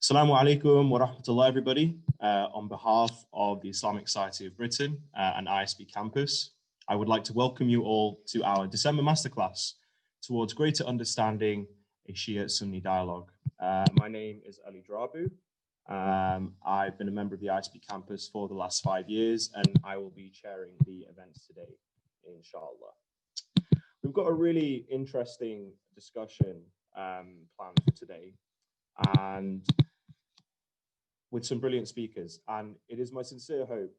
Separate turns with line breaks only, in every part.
Assalamu alaikum wa rahmatullah, everybody. On behalf of the Islamic Society of Britain and ISB Campus, I would like to welcome you all to our December Masterclass towards greater understanding a Shia-Sunni dialogue. My name is Ali Drabu. I've been a member of the ISB Campus for the last 5 years, and I will be chairing the events today, inshallah. We've got a really interesting discussion planned for today, and with some brilliant speakers, and it is my sincere hope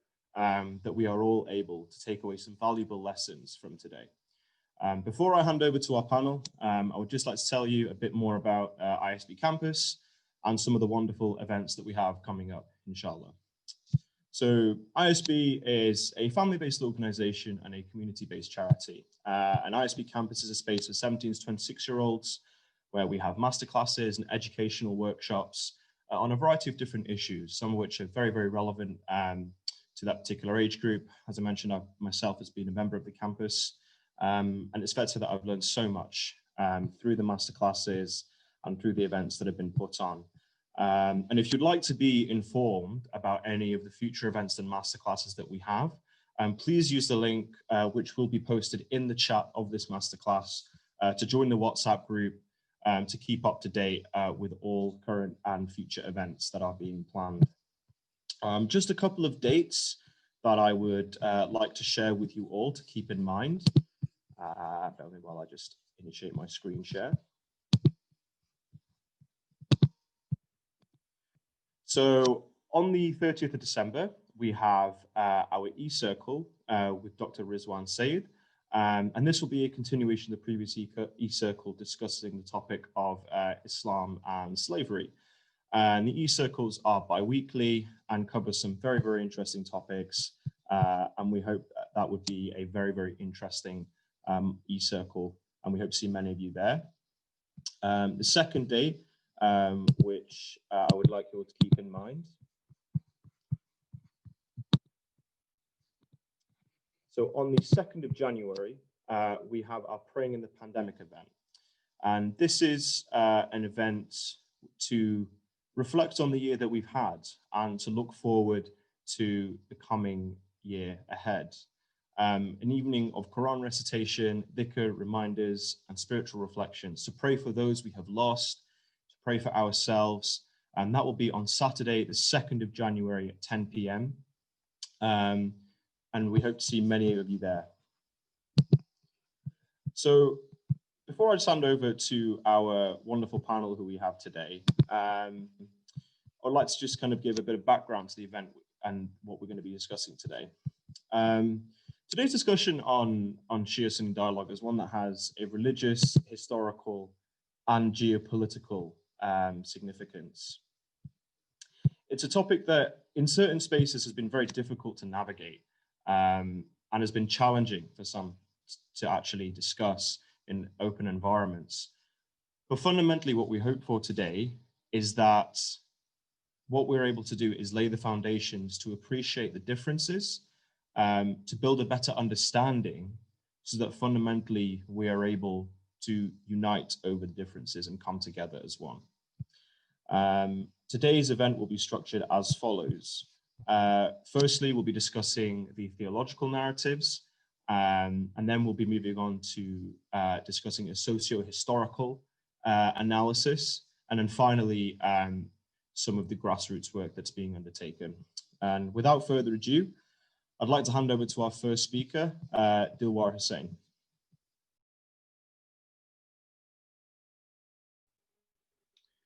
that we are all able to take away some valuable lessons from today. Before I hand over to our panel, I would just like to tell you a bit more about ISB Campus and some of the wonderful events that we have coming up, inshallah. So ISB is a family-based organization and a community-based charity. And ISB Campus is a space for 17 to 26-year-olds where we have masterclasses and educational workshops on a variety of different issues, some of which are very, very relevant to that particular age group. As I mentioned, I myself has been a member of the campus, and it's fair to say that I've learned so much through the masterclasses and through the events that have been put on. And if you'd like to be informed about any of the future events and masterclasses that we have, please use the link which will be posted in the chat of this masterclass to join the WhatsApp group to keep up to date with all current and future events that are being planned. Just a couple of dates that I would like to share with you all to keep in mind. Bear with me while I just initiate my screen share. So on the 30th of December, we have our e-circle with Dr. Rizwan Saeed. And this will be a continuation of the previous e-circle discussing the topic of Islam and slavery. And the e-circles are bi-weekly and cover some very, very interesting topics. And we hope that would be a very, very interesting e-circle. And we hope to see many of you there. The second date, which I would like you all to keep in mind. So on the 2nd of January, we have our Praying in the Pandemic event. And this is an event to reflect on the year that we've had and to look forward to the coming year ahead. An evening of Quran recitation, dhikr, reminders, and spiritual reflections to pray for those we have lost, to pray for ourselves. And that will be on Saturday, the 2nd of January at 10 p.m. And we hope to see many of you there. So before I just hand over to our wonderful panel who we have today, I'd like to just kind of give a bit of background to the event and what we're going to be discussing today. Today's discussion on Shia-Sunni dialogue is one that has a religious, historical, and geopolitical significance. It's a topic that in certain spaces has been very difficult to navigate. And has been challenging for some to actually discuss in open environments. But fundamentally, what we hope for today is that what we're able to do is lay the foundations to appreciate the differences, to build a better understanding so that fundamentally we are able to unite over the differences and come together as one. Today's event will be structured as follows. Firstly, we'll be discussing the theological narratives, and then we'll be moving on to discussing a socio-historical analysis, and then finally, some of the grassroots work that's being undertaken. And without further ado, I'd like to hand over to our first speaker, Dilwar Hussain.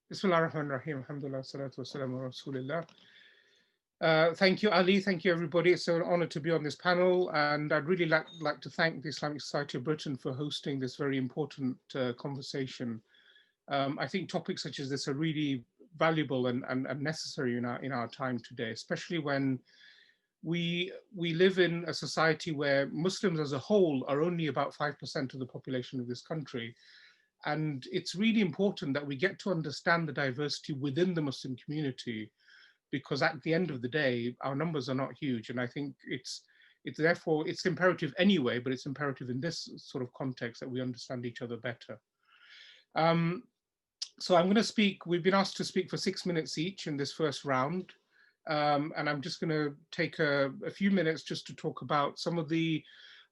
Bismillah ar-Rahman ar-Rahim, alhamdulillah, salatu wassalamu ala rasulillah. Thank you, Ali. Thank you, everybody. It's an honor to be on this panel. And I'd really like to thank the Islamic Society of Britain for hosting this very important conversation. I think topics such as this are really valuable and necessary in our time today, especially when we live in a society where Muslims as a whole are only about 5% of the population of this country. And it's really important that we get to understand the diversity within the Muslim community, because at the end of the day, our numbers are not huge. And I think it's therefore, it's imperative anyway, but it's imperative in this sort of context that we understand each other better. So I'm going to speak, we've been asked to speak for 6 minutes each in this first round. And I'm just going to take a few minutes just to talk about some of the,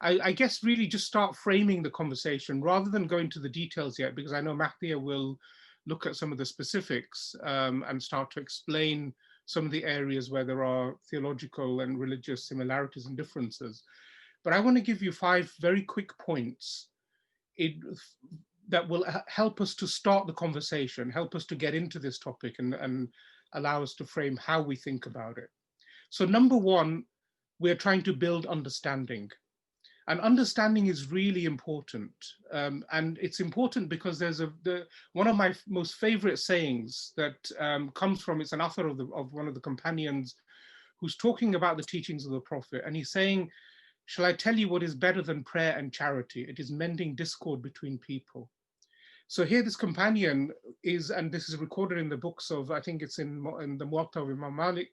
I guess really just start framing the conversation rather than go into the details yet, because I know Mahdia will look at some of the specifics and start to explain some of the areas where there are theological and religious similarities and differences. But I want to give you 5 very quick points that will help us to start the conversation, help us to get into this topic and allow us to frame how we think about it. So number 1, we're trying to build understanding. And understanding is really important. And it's important because there's one of my most favorite sayings that comes from, it's an author of one of the companions who's talking about the teachings of the Prophet. And he's saying, shall I tell you what is better than prayer and charity? It is mending discord between people. So here this companion is, and this is recorded in the books of, I think it's in the Muwatta of Imam Malik,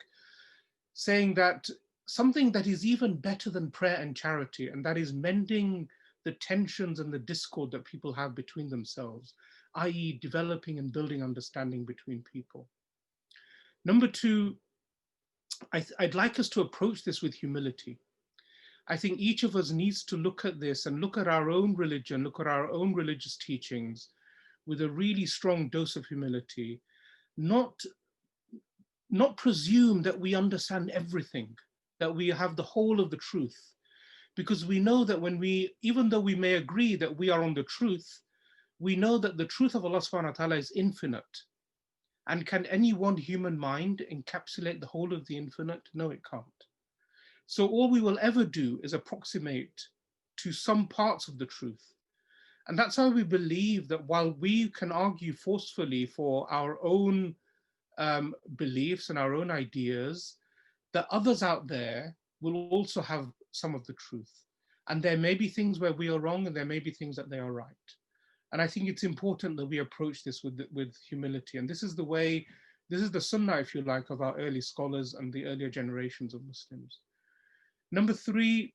saying that something that is even better than prayer and charity, and that is mending the tensions and the discord that people have between themselves, i.e. developing and building understanding between people. Number 2, I'd like us to approach this with humility. I think each of us needs to look at this and look at our own religion, look at our own religious teachings with a really strong dose of humility, not presume that we understand everything, that we have the whole of the truth, because we know that even though we may agree that we are on the truth, we know that the truth of Allah subhanahu wa ta'ala is infinite. And can any one human mind encapsulate the whole of the infinite? No, it can't. So all we will ever do is approximate to some parts of the truth. And that's why we believe that while we can argue forcefully for our own beliefs and our own ideas, that others out there will also have some of the truth. And there may be things where we are wrong and there may be things that they are right. And I think it's important that we approach this with humility. And this is the sunnah, if you like, of our early scholars and the earlier generations of Muslims. Number 3,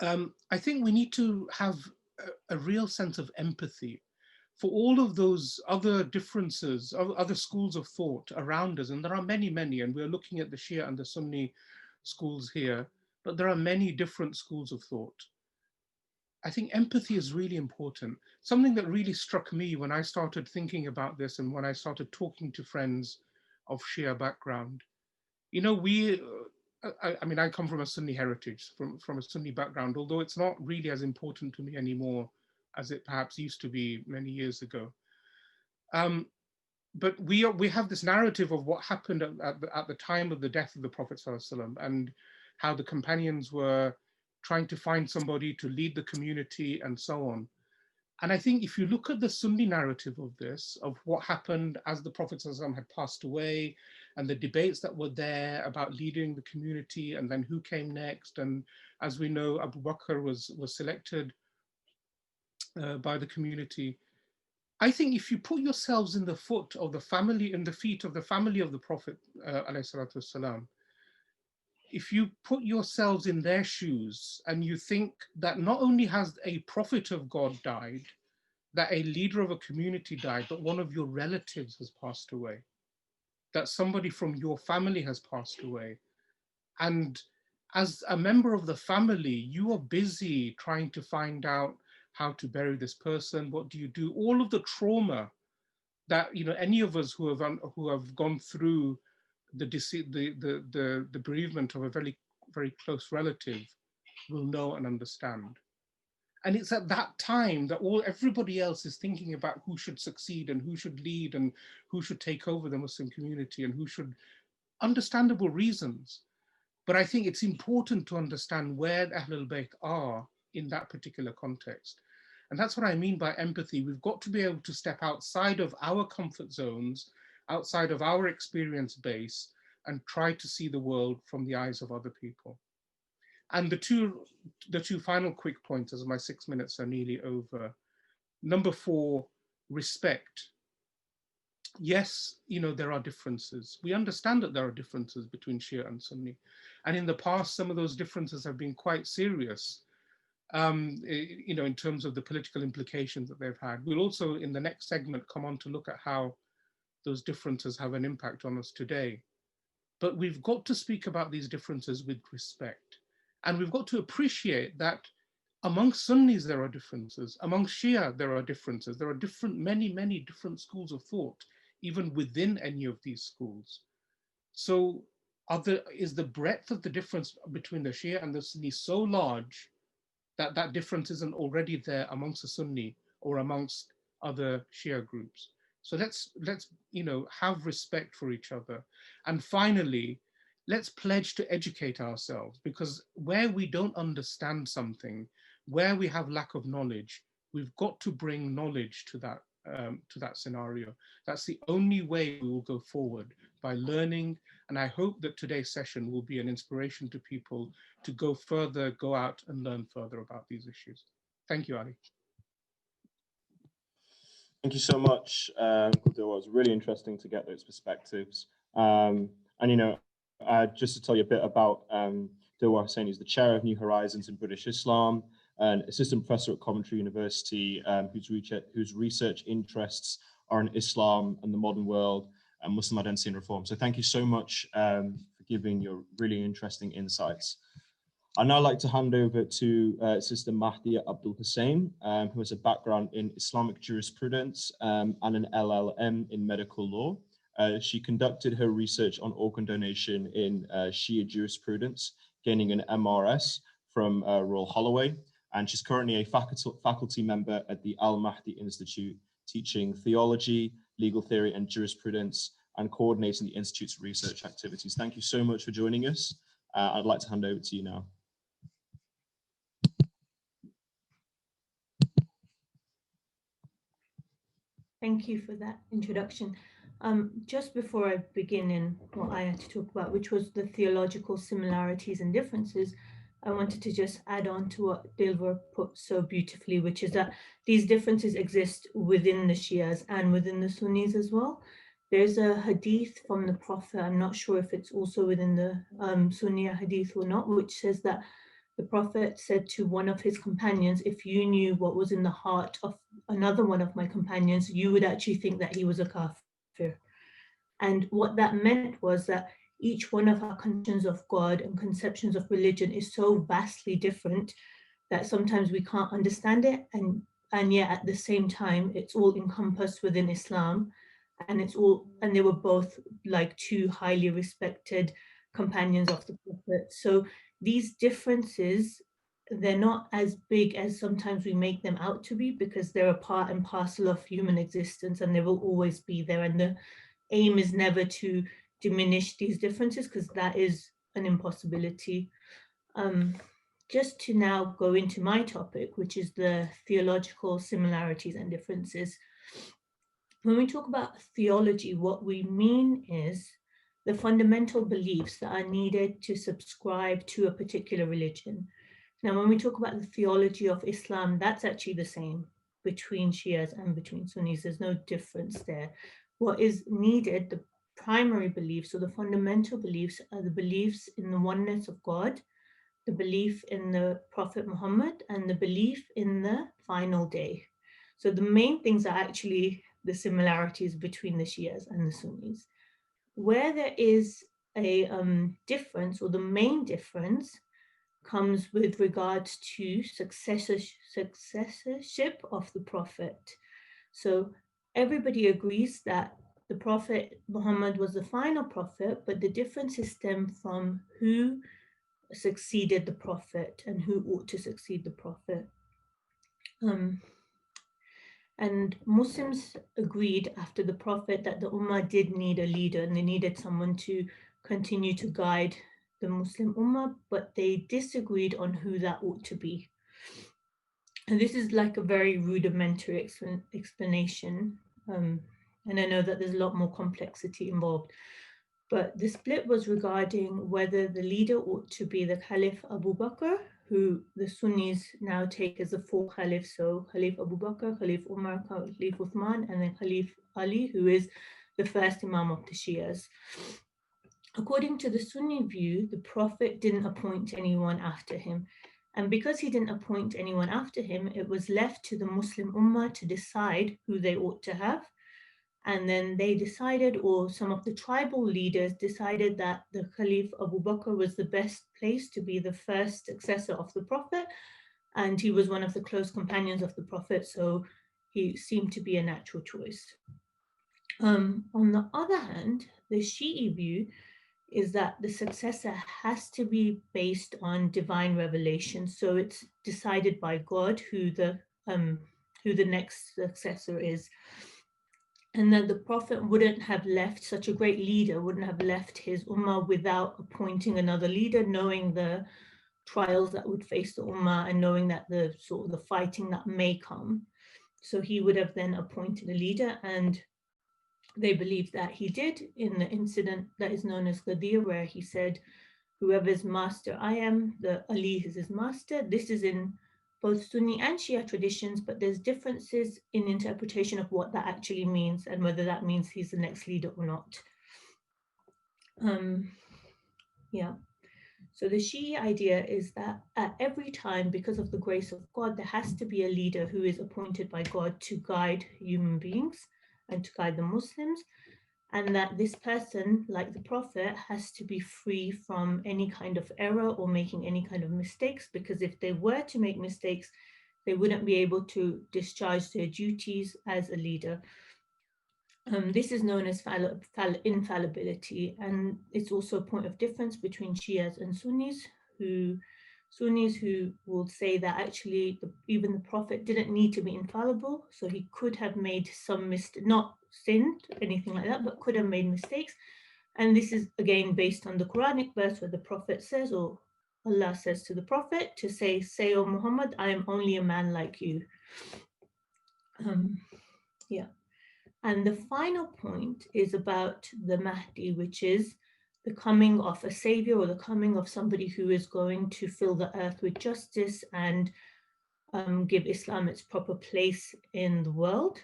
I think we need to have a real sense of empathy for all of those other differences, other schools of thought around us. And there are many, many, and we're looking at the Shia and the Sunni schools here, but there are many different schools of thought. I think empathy is really important. Something that really struck me when I started thinking about this and when I started talking to friends of Shia background, you know, I mean, I come from a Sunni heritage, from a Sunni background, although it's not really as important to me anymore as it perhaps used to be many years ago. But we have this narrative of what happened at the time of the death of the Prophet ﷺ, and how the companions were trying to find somebody to lead the community and so on. And I think if you look at the Sunni narrative of this, of what happened as the Prophet ﷺ had passed away, and the debates that were there about leading the community and then who came next. And as we know, Abu Bakr was selected by the community. I think if you put yourselves in the foot of the family, in the feet of the family of the Prophet ﷺ, if you put yourselves in their shoes and you think that not only has a prophet of God died, that a leader of a community died, but one of your relatives has passed away, that somebody from your family has passed away. And as a member of the family, you are busy trying to find out how to bury this person. What do you do? All of the trauma that, you know, any of us who have gone through the bereavement of a very, very close relative will know and understand. And it's at that time that everybody else is thinking about who should succeed and who should lead and who should take over the Muslim community and who should, understandable reasons. But I think it's important to understand where the Ahlul Bayt are in that particular context. And that's what I mean by empathy. We've got to be able to step outside of our comfort zones, outside of our experience base, and try to see the world from the eyes of other people. And the two final quick points, as my 6 minutes are nearly over. Number 4, respect. Yes, you know, there are differences. We understand that there are differences between Shia and Sunni. And in the past, some of those differences have been quite serious. in terms of the political implications that they've had. We'll also, in the next segment, come on to look at how those differences have an impact on us today. But we've got to speak about these differences with respect. And we've got to appreciate that among Sunnis, there are differences. Among Shia, there are differences. There are many different schools of thought, even within any of these schools. So is the breadth of the difference between the Shia and the Sunni so large that that difference isn't already there amongst the Sunni or amongst other Shia groups? So let's have respect for each other. And finally, let's pledge to educate ourselves, because where we don't understand something, where we have lack of knowledge, we've got to bring knowledge to that scenario. That's the only way we will go forward, by learning. And I hope that today's session will be an inspiration to people to go further, go out and learn further about these issues. Thank you, Ali.
Thank you so much. It was really interesting to get those perspectives. And, just to tell you a bit about Dilwar Hussain, he's the chair of New Horizons in British Islam, an assistant professor at Coventry University, whose research interests are in Islam and the modern world and Muslim identity and reform. So thank you so much for giving your really interesting insights. I'd now like to hand over to Sister Mahdia Abdul Hussain, who has a background in Islamic jurisprudence and an LLM in medical law. She conducted her research on organ donation in Shia jurisprudence, gaining an MRS from Royal Holloway, and she's currently a faculty member at the Al-Mahdi Institute, teaching theology, legal theory, and jurisprudence, and coordinating the Institute's research activities. Thank you so much for joining us. I'd like to hand over to you now.
Thank you for that introduction. Just before I begin in what I had to talk about, which was the theological similarities and differences, I wanted to just add on to what Dilwar put so beautifully, which is that these differences exist within the Shias and within the Sunnis as well. There's a hadith from the Prophet, I'm not sure if it's also within the Sunni hadith or not, which says that the Prophet said to one of his companions, if you knew what was in the heart of another one of my companions, you would actually think that he was a kafir. And what that meant was that each one of our conceptions of God and conceptions of religion is so vastly different that sometimes we can't understand it. And yet at the same time, it's all encompassed within Islam. And they were both like two highly respected companions of the Prophet. So these differences, they're not as big as sometimes we make them out to be, because they're a part and parcel of human existence and they will always be there. And the aim is never to diminish these differences, because that is an impossibility. Just to now go into my topic, which is the theological similarities and differences. When we talk about theology, what we mean is the fundamental beliefs that are needed to subscribe to a particular religion. Now, when we talk about the theology of Islam, that's actually the same between Shias and between Sunnis. There's no difference there. What is needed, the primary beliefs or the fundamental beliefs, are the beliefs in the oneness of God, the belief in the Prophet Muhammad, and the belief in the final day. So the main things are actually the similarities between the Shias and the Sunnis. Where there is a difference, or the main difference, comes with regards to successorship of the Prophet. So everybody agrees that the Prophet Muhammad was the final prophet, but the differences stem from who succeeded the Prophet and who ought to succeed the Prophet. And Muslims agreed after the Prophet that the Ummah did need a leader and they needed someone to continue to guide the Muslim Ummah, but they disagreed on who that ought to be. And this is like a very rudimentary explanation. And I know that there's a lot more complexity involved. But the split was regarding whether the leader ought to be the Caliph Abu Bakr, who the Sunnis now take as the four caliphs. So Caliph Abu Bakr, Caliph Umar, Caliph Uthman, and then Caliph Ali, who is the first Imam of the Shias. According to the Sunni view, the Prophet didn't appoint anyone after him. And because he didn't appoint anyone after him, it was left to the Muslim Ummah to decide who they ought to have. And then they decided, or some of the tribal leaders decided, that the Caliph Abu Bakr was the best place to be the first successor of the Prophet. And he was one of the close companions of the Prophet, so he seemed to be a natural choice. On the other hand, the Shi'i view is that the successor has to be based on divine revelation. So it's decided by God who the next successor is. And that the Prophet wouldn't have left, such a great leader wouldn't have left his Ummah without appointing another leader, knowing the trials that would face the Ummah and knowing that the sort of the fighting that may come. So he would have then appointed a leader, and they believe that he did in the incident that is known as Ghadir, where he said, whoever's master I am, the Ali is his master. This is in both Sunni and Shia traditions, but there's differences in interpretation of what that actually means and whether that means he's the next leader or not. Yeah. So the Shi'i idea is that at every time, because of the grace of God, there has to be a leader who is appointed by God to guide human beings and to guide the Muslims, and that this person, like the Prophet, has to be free from any kind of error or making any kind of mistakes, because if they were to make mistakes, they wouldn't be able to discharge their duties as a leader. This is known as infallibility, and it's also a point of difference between Shias and Sunnis who will say that actually even the Prophet didn't need to be infallible, so he could have made some mistake, not sinned, anything like that, but could have made mistakes. And this is again based on the Quranic verse where the Prophet says, or Allah says to the Prophet to say, O Muhammad, I am only a man like you. Yeah. And the final point is about the Mahdi, which is the coming of a savior, or the coming of somebody who is going to fill the earth with justice and give Islam its proper place in the world.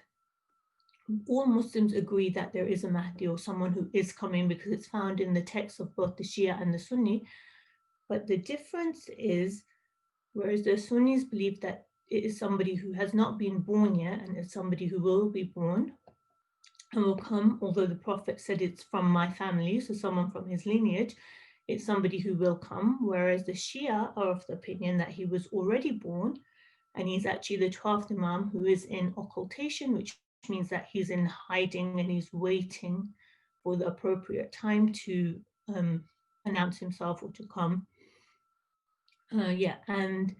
All Muslims agree that there is a Mahdi, or someone who is coming, because it's found in the texts of both the Shia and the Sunni. But the difference is, whereas the Sunnis believe that it is somebody who has not been born yet and is somebody who will be born and will come, although the Prophet said it's from my family, so someone from his lineage, it's somebody who will come, whereas the Shia are of the opinion that he was already born, and he's actually the 12th Imam who is in occultation, which means that he's in hiding and he's waiting for the appropriate time to announce himself or to come. And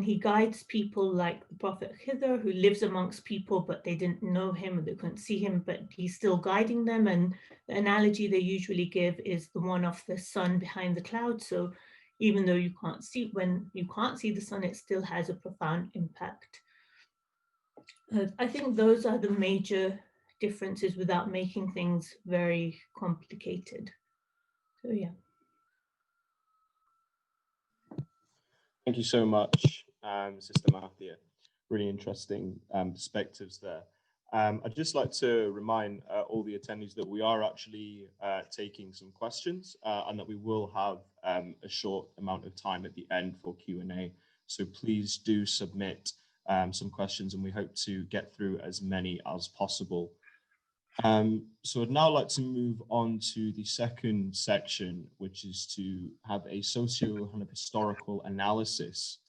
he guides people like the Prophet Khidr, who lives amongst people, but they didn't know him or they couldn't see him, but he's still guiding them. And the analogy they usually give is the one of the sun behind the clouds. So even though when you can't see the sun, it still has a profound impact. I think those are the major differences without making things very complicated. So yeah.
Thank you so much, Sister Mahdia. Really interesting perspectives there. I'd just like to remind all the attendees that we are actually taking some questions and that we will have a short amount of time at the end for Q&A. So please do submit some questions, and we hope to get through as many as possible. So I'd now like to move on to the second section, which is to have a socio-historical analysis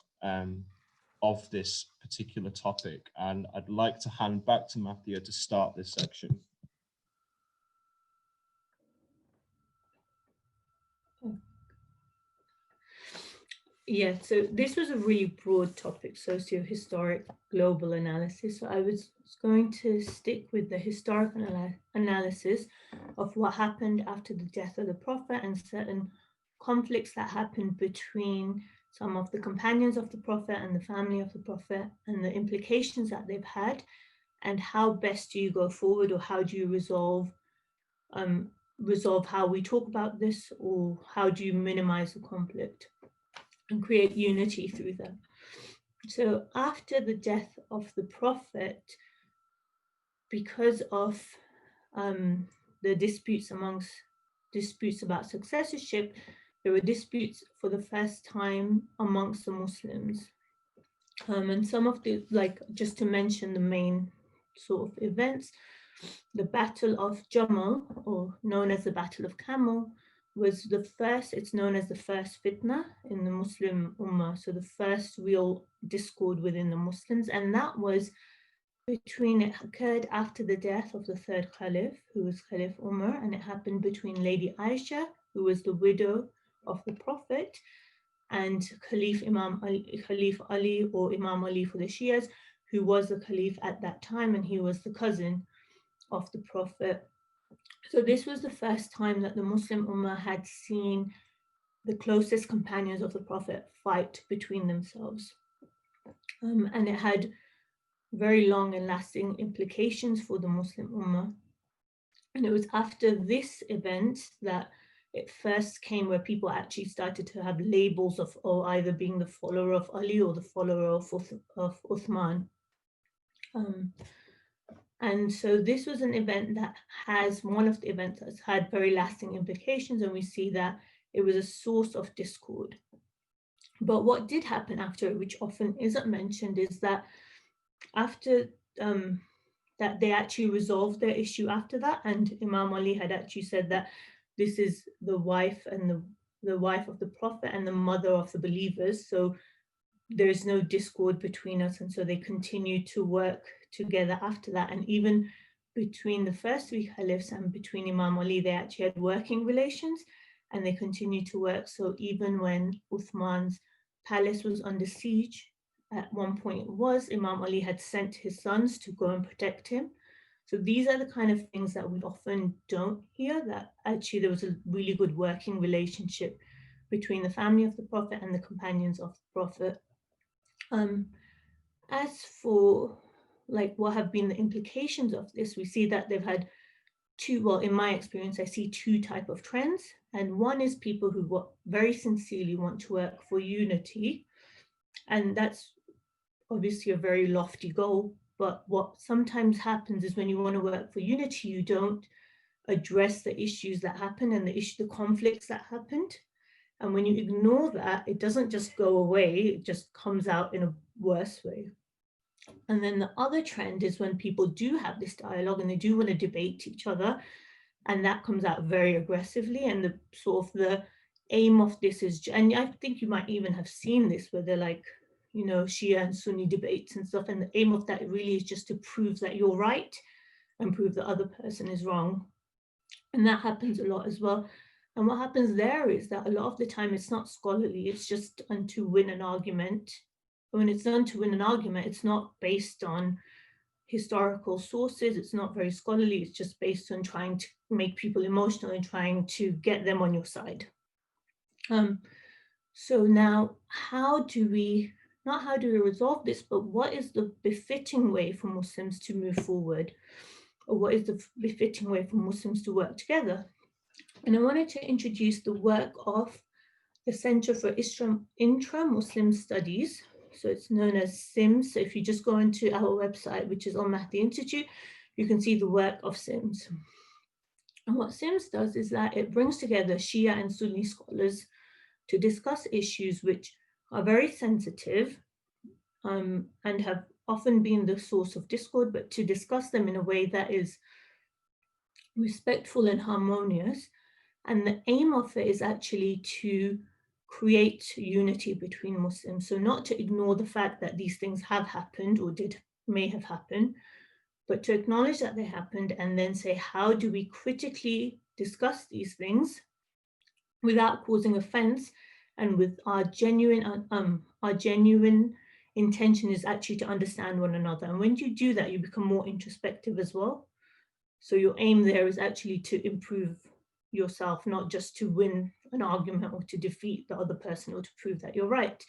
of this particular topic. And I'd like to hand back to Mahdia to start this section.
Yeah, so this was a really broad topic, socio-historic global analysis. So I was going to stick with the historical analysis of what happened after the death of the Prophet and certain conflicts that happened between some of the companions of the Prophet and the family of the Prophet, and the implications that they've had, and how best do you go forward, or how do you resolve how we talk about this, or how do you minimize the conflict and create unity through them. So after the death of the Prophet, because of the disputes about successorship, there were disputes for the first time amongst the Muslims. And some of the, like, just to mention the main sort of events, the Battle of Jamal, or known as the Battle of Camel, was the first, it's known as the first fitna in the Muslim Ummah, so the first real discord within the Muslims, and that was between, it occurred after the death of the third Caliph, who was Caliph Umar, and it happened between Lady Aisha, who was the widow of the Prophet, and Caliph Ali, or Imam Ali for the Shias, who was the Caliph at that time, and he was the cousin of the Prophet. So this was the first time that the Muslim Ummah had seen the closest companions of the Prophet fight between themselves. And it had very long and lasting implications for the Muslim Ummah. And it was after this event that it first came where people actually started to have labels of either being the follower of Ali or the follower of Uthman. And so this was an event that has, one of the events that's had very lasting implications, and we see that it was a source of discord. But what did happen after it, which often isn't mentioned, is that after that they actually resolved their issue after that, and Imam Ali had actually said that this is the wife and the wife of the Prophet and the mother of the believers, so there's no discord between us, and so they continued to work together after that. And even between the first three caliphs and between Imam Ali, they actually had working relations, and they continued to work. So even when Uthman's palace was under siege, at one point it was, Imam Ali had sent his sons to go and protect him. So these are the kind of things that we often don't hear, that actually there was a really good working relationship between the family of the Prophet and the companions of the Prophet. As for like what have been the implications of this, we see that they've had two, well, in my experience, I see two types of trends. And one is people who very sincerely want to work for unity. And that's obviously a very lofty goal. But what sometimes happens is when you want to work for unity, you don't address the issues that happen and the conflicts that happened. And when you ignore that, it doesn't just go away, it just comes out in a worse way. And then the other trend is when people do have this dialogue and they do want to debate each other, and that comes out very aggressively. And the sort of the aim of this is, and I think you might even have seen this, where they're like, you know, Shia and Sunni debates and stuff. And the aim of that really is just to prove that you're right and prove the other person is wrong. And that happens a lot as well. And what happens there is that a lot of the time it's not scholarly, it's just done to win an argument. And when it's done to win an argument, it's not based on historical sources, it's not very scholarly, it's just based on trying to make people emotional and trying to get them on your side. So now, not how do we resolve this, but what is the befitting way for Muslims to move forward? Or what is the befitting way for Muslims to work together? And I wanted to introduce the work of the Center for Intra-Muslim Studies. So it's known as SIMS. So if you just go into our website, which is Al Mahdi Institute, you can see the work of SIMS. And what SIMS does is that it brings together Shia and Sunni scholars to discuss issues which are very sensitive and have often been the source of discord, but to discuss them in a way that is respectful and harmonious. And the aim of it is actually to create unity between Muslims. So not to ignore the fact that these things have happened or may have happened, but to acknowledge that they happened and then say, how do we critically discuss these things without causing offense, and with our genuine intention is actually to understand one another. And when you do that, you become more introspective as well. So your aim there is actually to improve yourself, not just to win an argument or to defeat the other person or to prove that you're right.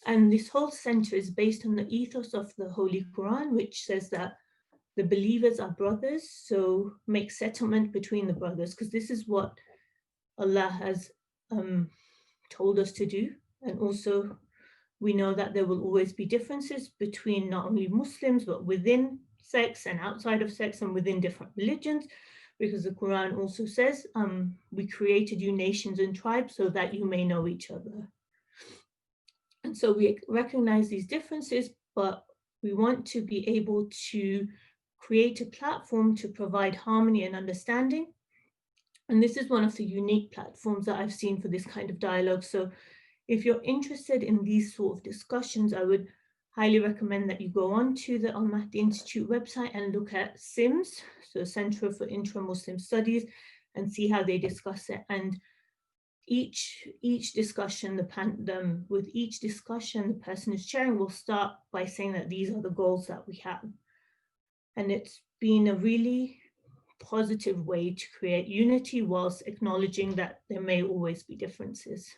And this whole center is based on the ethos of the Holy Quran, which says that the believers are brothers, so make settlement between the brothers, because this is what Allah has told us to do. And also we know that there will always be differences between not only Muslims, but within sects and outside of sects and within different religions. because the Quran also says, we created you nations and tribes so that you may know each other. And so we recognize these differences, but we want to be able to create a platform to provide harmony and understanding. And this is one of the unique platforms that I've seen for this kind of dialogue. So if you're interested in these sort of discussions, I would highly recommend that you go on to the Al-Mahdi Institute website and look at CIMS, so Center for Intra-Muslim Studies, and see how they discuss it. And each discussion, with each discussion, the person who's sharing will start by saying that these are the goals that we have. And it's been a really positive way to create unity whilst acknowledging that there may always be differences.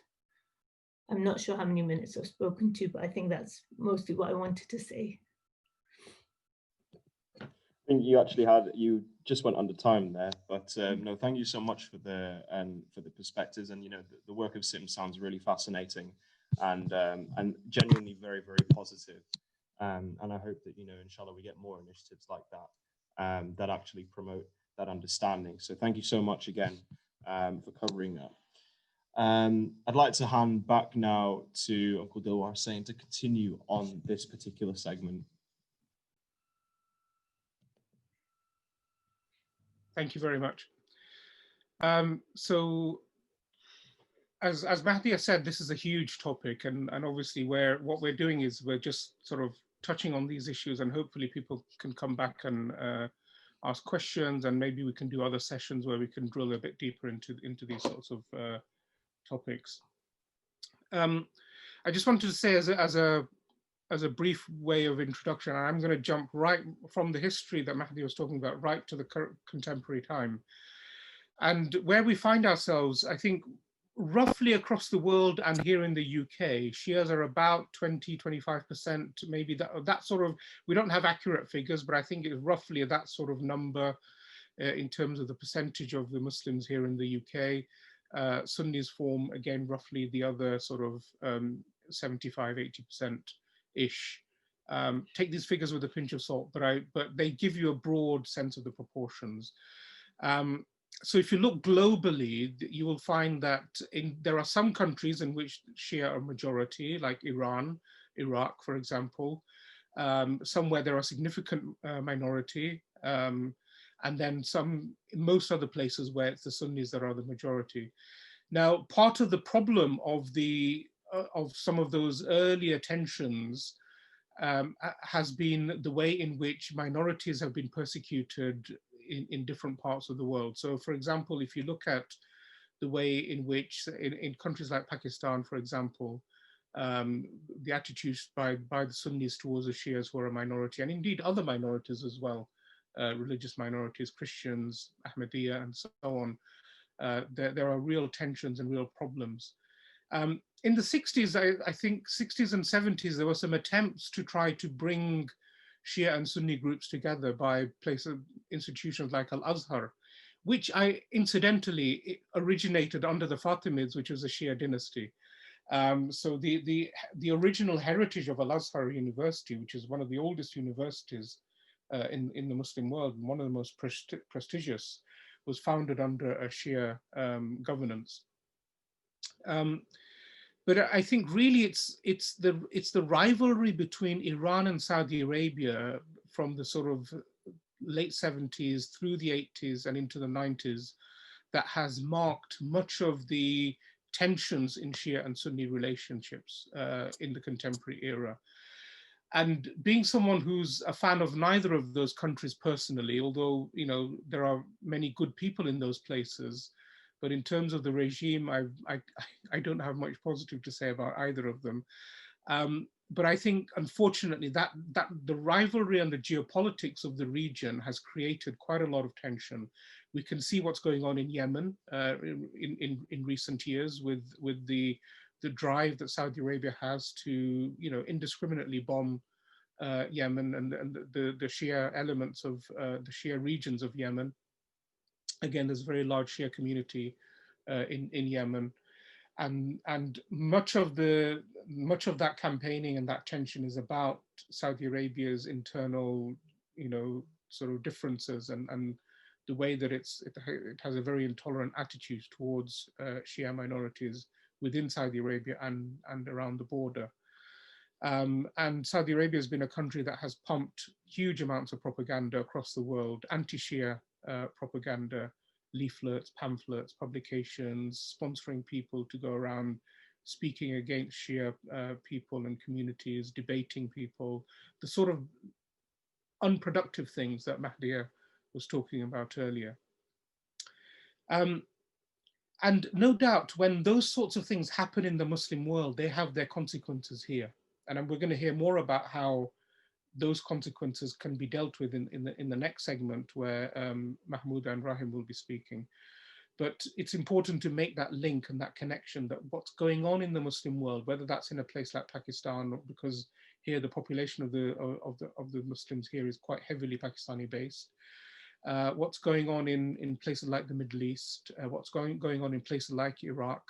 I'm not sure how many minutes I've spoken to, but I think that's mostly what I wanted to say.
I think you just went under time there, but no, thank you so much for the perspectives, and the work of SIM sounds really fascinating and genuinely very, very positive. And I hope that inshallah we get more initiatives like that that actually promote that understanding. So thank you so much again for covering that. I'd like to hand back now to Uncle Dilwar Hussain to continue on this particular segment.
Thank you very much. So as Mahdi has said, this is a huge topic, and obviously what we're doing is we're just sort of touching on these issues, and hopefully people can come back and ask questions, and maybe we can do other sessions where we can drill a bit deeper into these sorts of topics. I just wanted to say as a brief way of introduction, and I'm going to jump right from the history that Mahdi was talking about right to the contemporary time. And where we find ourselves, I think, roughly across the world and here in the UK, Shias are about 20–25%, maybe that sort of, we don't have accurate figures, but I think it's roughly that sort of number in terms of the percentage of the Muslims here in the UK. Sunnis form, again, roughly the other sort of 75–80%-ish. Take these figures with a pinch of salt, but they give you a broad sense of the proportions. So if you look globally, you will find that there are some countries in which Shia are majority, like Iran, Iraq, for example, somewhere there are significant minority, and then most other places where it's the Sunnis that are the majority. Now, part of the problem of some of those earlier tensions has been the way in which minorities have been persecuted in different parts of the world. So, for example, if you look at the way in which, in countries like Pakistan, for example, the attitudes by the Sunnis towards the Shias who are a minority, and indeed other minorities as well, religious minorities, Christians, Ahmadiyya, and so on, there are real tensions and real problems. In the 60s, I think 60s and 70s, there were some attempts to try to bring Shia and Sunni groups together by institutions like Al-Azhar, which incidentally originated under the Fatimids, which was a Shia dynasty. So the original heritage of Al-Azhar University, which is one of the oldest universities in the Muslim world, and one of the most prestigious, was founded under a Shia governance. But I think really it's the rivalry between Iran and Saudi Arabia from the sort of late 70s through the 80s and into the 90s that has marked much of the tensions in Shia and Sunni relationships in the contemporary era. And being someone who's a fan of neither of those countries personally, although there are many good people in those places, but in terms of the regime, I don't have much positive to say about either of them. But I think, unfortunately, that the rivalry and the geopolitics of the region has created quite a lot of tension. We can see what's going on in Yemen in recent years with the drive that Saudi Arabia has to indiscriminately bomb Yemen and the Shia elements of the Shia regions of Yemen. Again, there's a very large Shia community in Yemen, and much of that campaigning and that tension is about Saudi Arabia's internal, sort of differences and the way that it has a very intolerant attitude towards Shia minorities within Saudi Arabia and around the border. And Saudi Arabia has been a country that has pumped huge amounts of propaganda across the world, anti-Shia propaganda, leaflets, pamphlets, publications, sponsoring people to go around speaking against Shia people and communities, debating people, the sort of unproductive things that Mahdia was talking about earlier. And no doubt when those sorts of things happen in the Muslim world, they have their consequences here. And we're going to hear more about how those consequences can be dealt with in the next segment where Mahmoud and Rahim will be speaking. But it's important to make that link and that connection that what's going on in the Muslim world, whether that's in a place like Pakistan, or because here the population of the Muslims here is quite heavily Pakistani based. What's going on in places like the Middle East, what's going on in places like Iraq.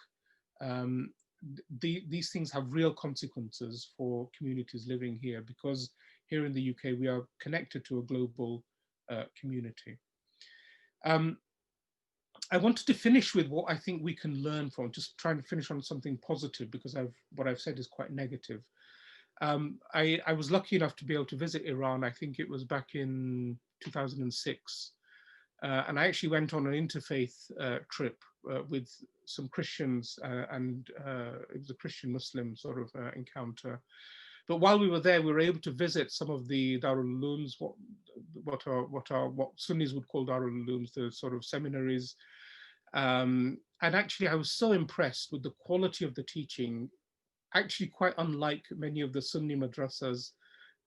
These things have real consequences for communities living here, because here in the UK, we are connected to a global community. I wanted to finish with what I think we can learn from, just trying to finish on something positive, because what I've said is quite negative. I was lucky enough to be able to visit Iran. I think it was back in 2006. And I actually went on an interfaith trip with some Christians, and it was a Christian-Muslim sort of encounter. But while we were there, we were able to visit some of the Darul Ulooms, what Sunnis would call Darul Ulooms, the sort of seminaries. And actually, I was so impressed with the quality of the teaching, actually quite unlike many of the Sunni madrasas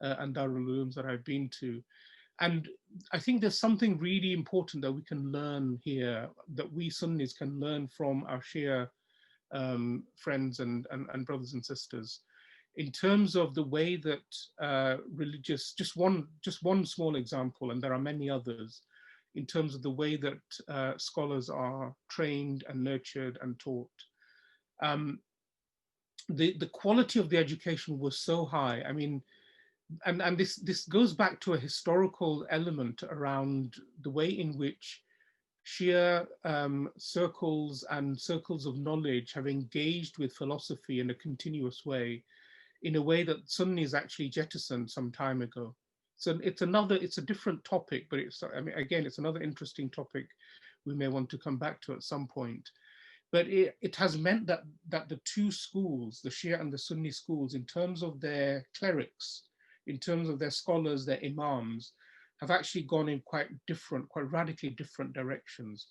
and Darul Ulooms that I've been to. And I think there's something really important that we can learn here, that we Sunnis can learn from our Shia friends and brothers and sisters, in terms of the way that religious, just one small example, and there are many others, in terms of the way that scholars are trained and nurtured and taught. The quality of the education was so high. I mean, and this goes back to a historical element around the way in which Shia circles and circles of knowledge have engaged with philosophy in a continuous way, in a way that Sunnis actually jettisoned some time ago. So it's a different topic, but again, it's another interesting topic we may want to come back to at some point. But it has meant that the two schools, the Shia and the Sunni schools, in terms of their clerics, in terms of their scholars, their imams, have actually gone in quite radically different directions.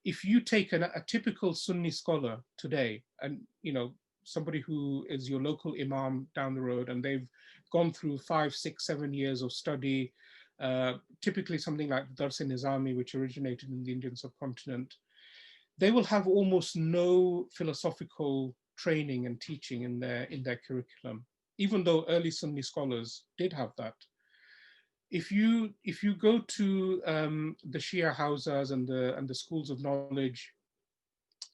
If you take a typical Sunni scholar today, and somebody who is your local imam down the road, and they've gone through 5, 6, 7 years of study, typically something like Dars-e-Nizami, which originated in the Indian subcontinent, they will have almost no philosophical training and teaching in their curriculum, even though early Sunni scholars did have that. If you go to the Shia houses and the schools of knowledge,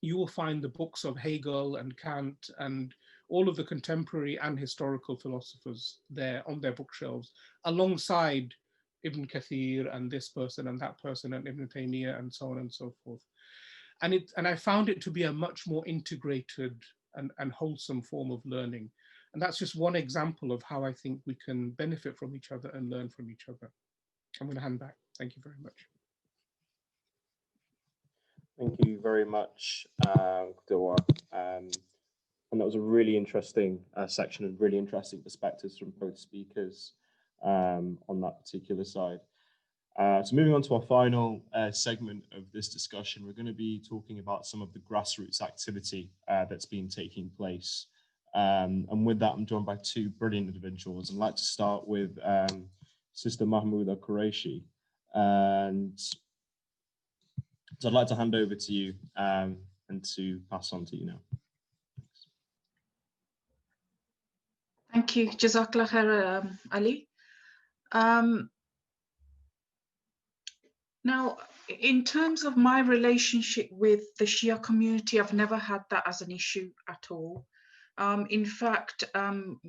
you will find the books of Hegel and Kant and all of the contemporary and historical philosophers there on their bookshelves, alongside Ibn Kathir and this person and that person and Ibn Taymiyyah and so on and so forth. And I found it to be a much more integrated and wholesome form of learning. And that's just one example of how I think we can benefit from each other and learn from each other. I'm going to hand back. Thank you very much.
Thank you very much, Kudwa. And that was a really interesting section and really interesting perspectives from both speakers on that particular side. So moving on to our final segment of this discussion, we're going to be talking about some of the grassroots activity that's been taking place. And with that, I'm joined by two brilliant individuals. I'd like to start with Sister Mahmouda Qureshi. And so I'd like to hand over to you and to pass on to you now.
Thank you. Jazakallah khair, Ali. Now, in terms of my relationship with the Shia community, I've never had that as an issue at all. In fact,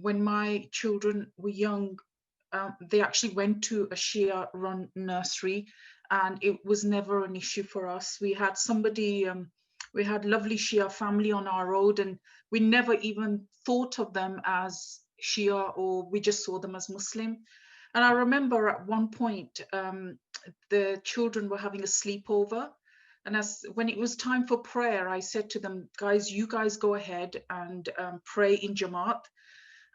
when my children were young, they actually went to a Shia-run nursery, and it was never an issue for us. We had somebody, we had lovely Shia family on our road, and we never even thought of them as Shia, or we just saw them as Muslim. And I remember at one point, the children were having a sleepover. And when it was time for prayer, I said to them, guys, you guys go ahead and pray in Jamaat.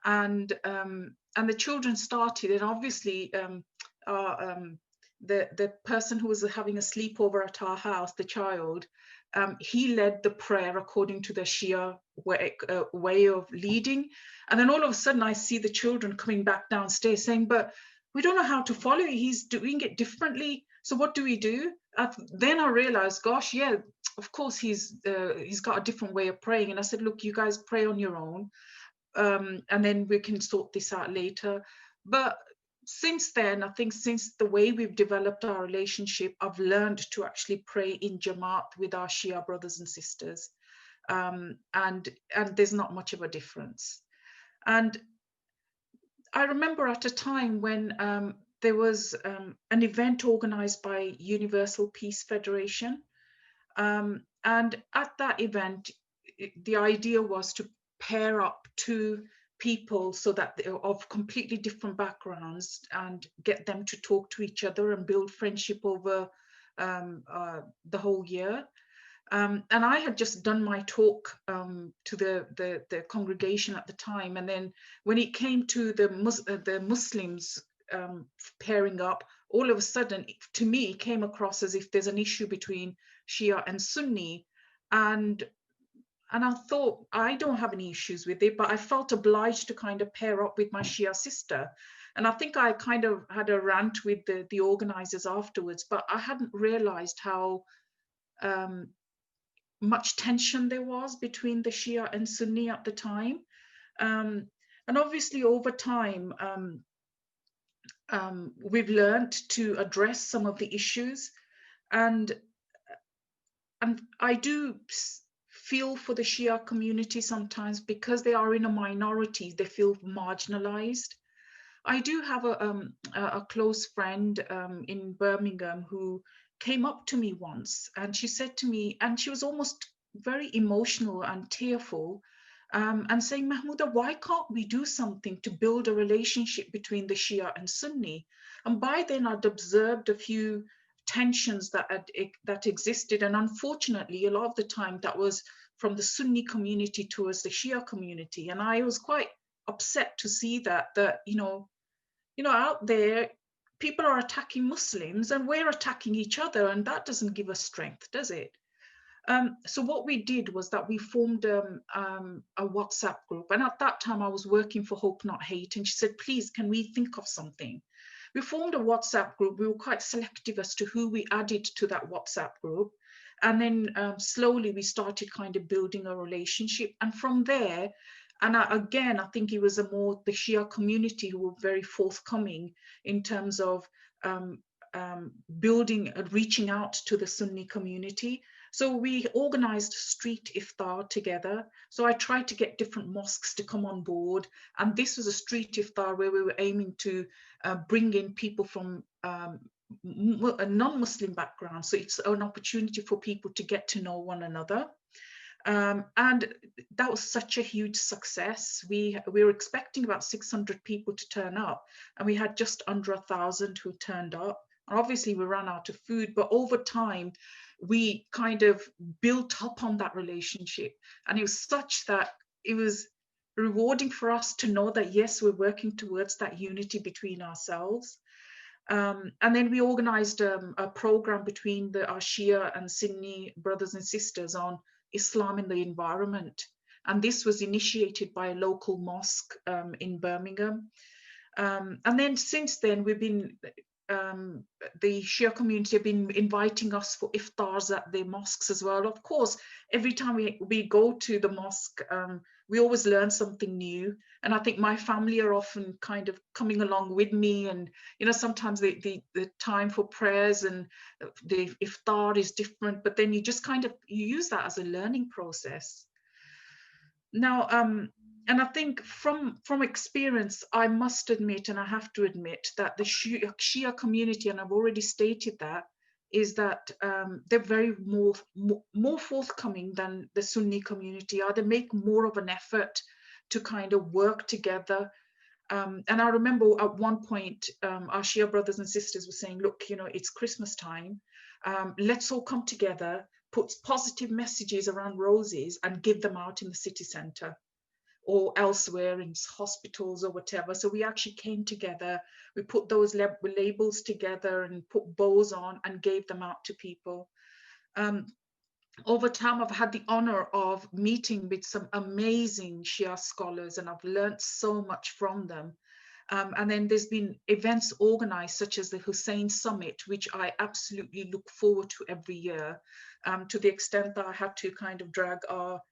And the children started, and obviously the person who was having a sleepover at our house, the child, he led the prayer according to the Shia way of leading. And then all of a sudden I see the children coming back downstairs saying, but we don't know how to follow it. He's doing it differently. So what do we do? Then I realized, gosh, yeah, of course he's got a different way of praying. And I said, look, you guys pray on your own. And then we can sort this out later. But since then, I think since the way we've developed our relationship, I've learned to actually pray in Jamaat with our Shia brothers and sisters. And there's not much of a difference. And I remember at a time when there was an event organized by Universal Peace Federation. And at that event, the idea was to pair up two people so that they're of completely different backgrounds and get them to talk to each other and build friendship over the whole year. And I had just done my talk to the congregation at the time. And then when it came to the Muslims pairing up, all of a sudden, to me, it came across as if there's an issue between Shia and Sunni. And I thought, I don't have any issues with it, but I felt obliged to kind of pair up with my Shia sister. And I think I kind of had a rant with the organizers afterwards, but I hadn't realized how much tension there was between the Shia and Sunni at the time. And obviously over time, we've learned to address some of the issues. And I do feel for the Shia community sometimes, because they are in a minority, they feel marginalized. I do have a close friend in Birmingham who came up to me once, and she said to me, and she was almost very emotional and tearful, and saying, Mahmouda, why can't we do something to build a relationship between the Shia and Sunni? And by then I'd observed a few tensions that existed, and unfortunately a lot of the time that was from the Sunni community towards the Shia community. And I was quite upset to see that you know out there people are attacking Muslims and we're attacking each other, and that doesn't give us strength, does it? So what we did was that we formed a WhatsApp group, and at that time I was working for Hope Not Hate, and she said, please, can we think of something? We formed a WhatsApp group. We were quite selective as to who we added to that WhatsApp group. And then slowly we started kind of building a relationship. And from there, and again, I think it was the Shia community who were very forthcoming in terms of building, reaching out to the Sunni community. So we organized street iftar together. So I tried to get different mosques to come on board. And this was a street iftar where we were aiming to bring in people from a non-Muslim background. So it's an opportunity for people to get to know one another. And that was such a huge success. We were expecting about 600 people to turn up, and we had just under 1,000 who turned up. And obviously we ran out of food, but over time, we kind of built up on that relationship. And it was such that it was rewarding for us to know that, yes, we're working towards that unity between ourselves. And then we organized a program between our Shia and Sunni brothers and sisters on Islam in the environment. And this was initiated by a local mosque in Birmingham. And then since then, we've been, the Shia community have been inviting us for iftars at their mosques as well. Of course, every time we go to the mosque, we always learn something new. And I think my family are often kind of coming along with me. And, you know, sometimes the time for prayers and the iftar is different, but then you just kind of, you use that as a learning process. Now, and I think from experience, I must admit, and I have to admit, that the Shia community, and I've already stated that, is that they're very more forthcoming than the Sunni community are. They make more of an effort to kind of work together. And I remember at one point, our Shia brothers and sisters were saying, look, you know, it's Christmas time. Let's all come together, put positive messages around roses and give them out in the city center or elsewhere in hospitals or whatever. So we actually came together, we put those labels together and put bows on and gave them out to people. Over time, I've had the honor of meeting with some amazing Shia scholars, and I've learned so much from them. And then there's been events organized, such as the Hussein Summit, which I absolutely look forward to every year, to the extent that I had to kind of drag our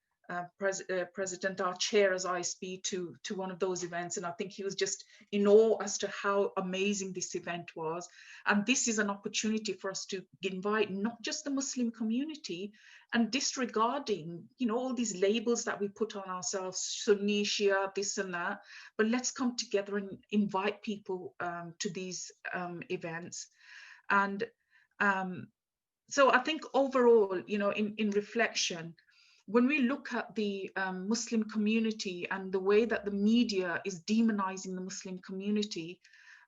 president, our chair as ISB, to one of those events. And I think he was just in awe as to how amazing this event was. And this is an opportunity for us to invite not just the Muslim community, and disregarding, you know, all these labels that we put on ourselves, Sunni, Shia, this and that, but let's come together and invite people to these events. And so I think overall, you know, in reflection, when we look at the Muslim community and the way that the media is demonizing the Muslim community,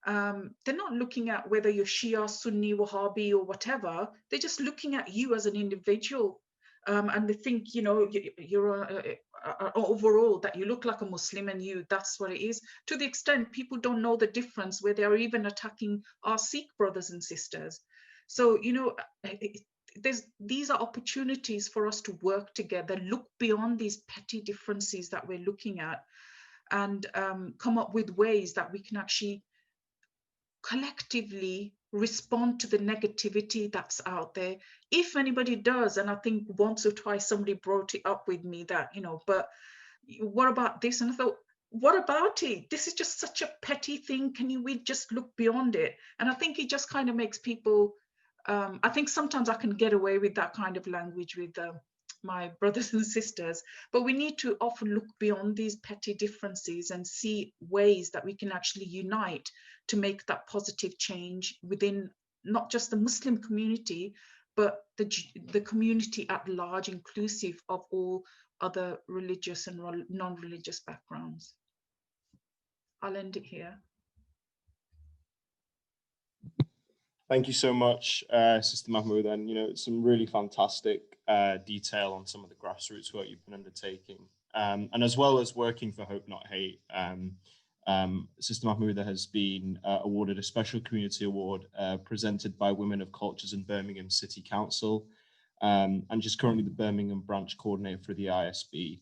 they're not looking at whether you're Shia, Sunni, Wahhabi, or whatever. They're just looking at you as an individual. And they think, you know, you're overall that you look like a Muslim and that's what it is. To the extent people don't know the difference, where they're even attacking our Sikh brothers and sisters. So, you know, these are opportunities for us to work together, look beyond these petty differences that we're looking at, and come up with ways that we can actually collectively respond to the negativity that's out there. If anybody does, and I think once or twice somebody brought it up with me that, you know, but what about this? And I thought, what about it? This is just such a petty thing. We just look beyond it? And I think it just kind of makes people, I think sometimes I can get away with that kind of language with my brothers and sisters, but we need to often look beyond these petty differences and see ways that we can actually unite to make that positive change within not just the Muslim community, but the community at large, inclusive of all other religious and non-religious backgrounds. I'll end it here.
Thank you so much, Sister Mahmood, and you know, some really fantastic detail on some of the grassroots work you've been undertaking, and as well as working for Hope Not Hate. Sister Mahmouda has been awarded a special community award presented by Women of Cultures in Birmingham City Council, and she's currently the Birmingham branch coordinator for the ISB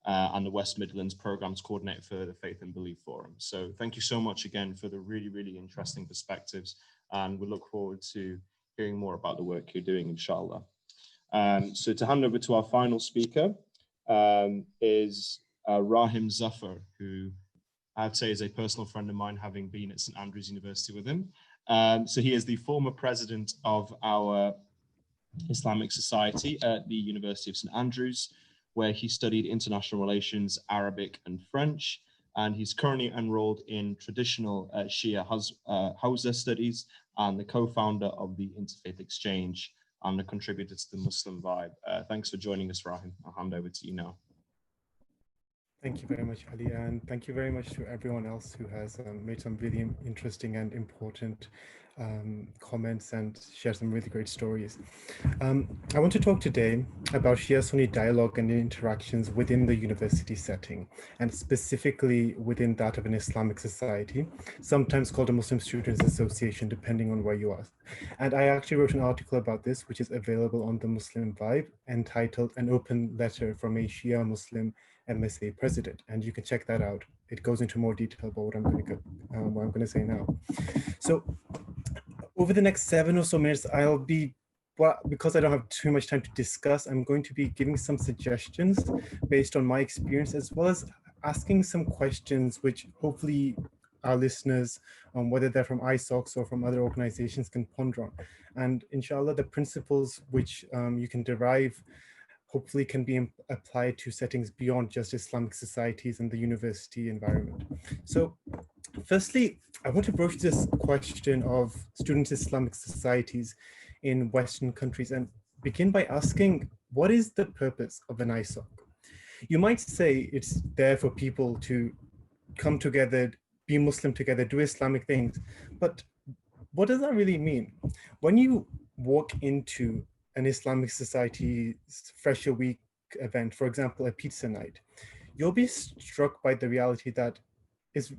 and the West Midlands programs coordinator for the Faith and Belief Forum. So thank you so much again for the really, really interesting perspectives, and we look forward to hearing more about the work you're doing, inshallah. So to hand over to our final speaker is Rahim Zafar, who I'd say is a personal friend of mine, having been at St Andrews University with him. So he is the former president of our Islamic Society at the University of St Andrews, where he studied international relations, Arabic and French. And he's currently enrolled in traditional Shia Hausa studies and the co-founder of the Interfaith Exchange and a contributor to the Muslim Vibe. Thanks for joining us, Rahim. I'll hand over to you now.
Thank you very much, Ali, and thank you very much to everyone else who has made some really interesting and important comments and shared some really great stories. I want to talk today about Shia-Sunni dialogue and interactions within the university setting, and specifically within that of an Islamic society, sometimes called a Muslim Students Association, depending on where you are. And I actually wrote an article about this, which is available on the Muslim Vibe, entitled "An Open Letter from a Shia Muslim MSA President," and you can check that out. It goes into more detail about what I'm going to say now. So over the next 7 or so minutes, I'll be, well, because I don't have too much time to discuss, I'm going to be giving some suggestions based on my experience, as well as asking some questions which hopefully our listeners, whether they're from ISOCs or from other organizations, can ponder on. And inshallah, the principles which you can derive hopefully can be applied to settings beyond just Islamic societies and the university environment. So firstly, I want to broach this question of student Islamic societies in Western countries and begin by asking, what is the purpose of an ISOC? You might say it's there for people to come together, be Muslim together, do Islamic things, but what does that really mean? When you walk into an Islamic society's Fresher Week event, for example, a pizza night, you'll be struck by the reality that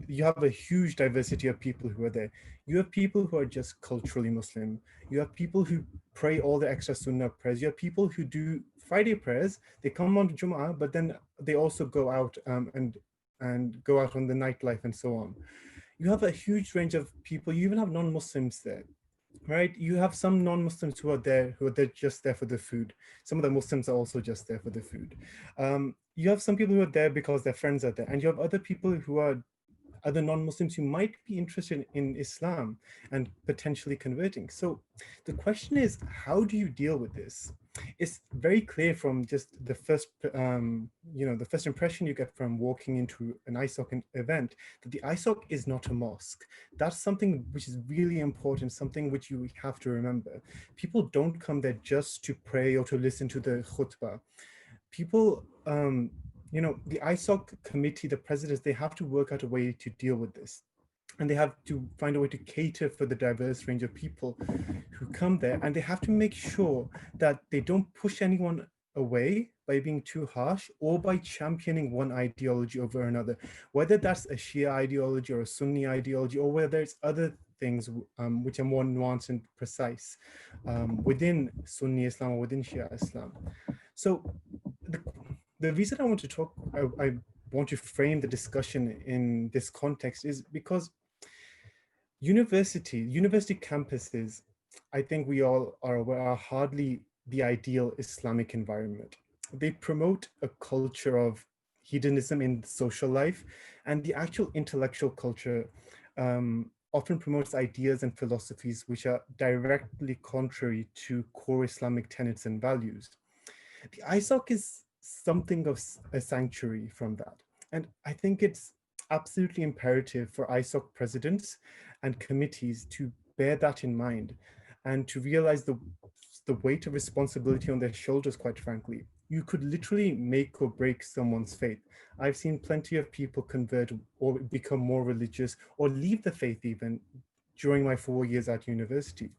you have a huge diversity of people who are there. You have people who are just culturally Muslim. You have people who pray all the extra Sunnah prayers. You have people who do Friday prayers. They come on Jum'ah, but then they also go out and go out on the nightlife and so on. You have a huge range of people. You even have non-Muslims there, right? You have some non-Muslims who are there just there for the food. Some of the Muslims are also just there for the food. You have some people who are there because their friends are there, and you have other people who are other non-Muslims who might be interested in Islam and potentially converting. So the question is, how do you deal with this? It's very clear from just the first, the first impression you get from walking into an ISOC event that the ISOC is not a mosque. That's something which is really important, something which you have to remember. People don't come there just to pray or to listen to the khutbah. People, the ISOC committee, the presidents, they have to work out a way to deal with this. And they have to find a way to cater for the diverse range of people who come there. And they have to make sure that they don't push anyone away by being too harsh or by championing one ideology over another, whether that's a Shia ideology or a Sunni ideology, or whether it's other things which are more nuanced and precise within Sunni Islam or within Shia Islam. So the reason I want to talk, I want to frame the discussion in this context is because university campuses, I think we all are aware, are hardly the ideal Islamic environment. They promote a culture of hedonism in social life, and the actual intellectual culture often promotes ideas and philosophies which are directly contrary to core Islamic tenets and values. The ISOC is something of a sanctuary from that. And I think it's absolutely imperative for ISOC presidents and committees to bear that in mind and to realize the weight of responsibility on their shoulders, quite frankly. You could literally make or break someone's faith. I've seen plenty of people convert or become more religious or leave the faith even during my 4 years at university.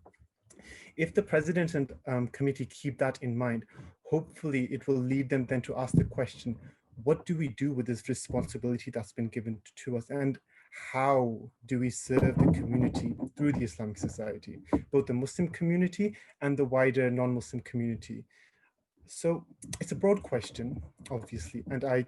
If the president and committee keep that in mind, hopefully it will lead them then to ask the question, what do we do with this responsibility that's been given to us? And how do we serve the community through the Islamic society, both the Muslim community and the wider non-Muslim community? So it's a broad question, obviously, and I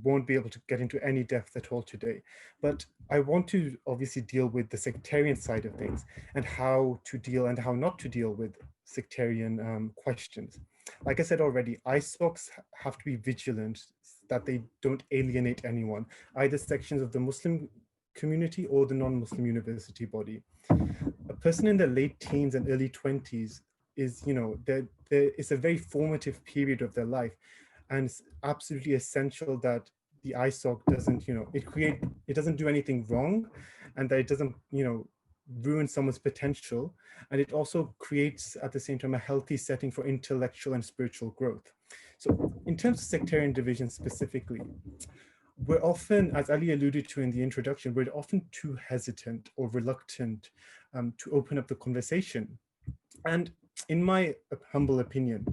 won't be able to get into any depth at all today, but I want to obviously deal with the sectarian side of things and how to deal and how not to deal with sectarian questions. Like I said already, ISOCs have to be vigilant that they don't alienate anyone, either sections of the Muslim community or the non-Muslim university body. A person in their late teens and early 20s is, it's a very formative period of their life. And it's absolutely essential that the ISOC doesn't, it doesn't do anything wrong, and that it doesn't, ruin someone's potential. And it also creates, at the same time, a healthy setting for intellectual and spiritual growth. So in terms of sectarian division specifically, we're often, as Ali alluded to in the introduction, we're often too hesitant or reluctant to open up the conversation. And in my humble opinion,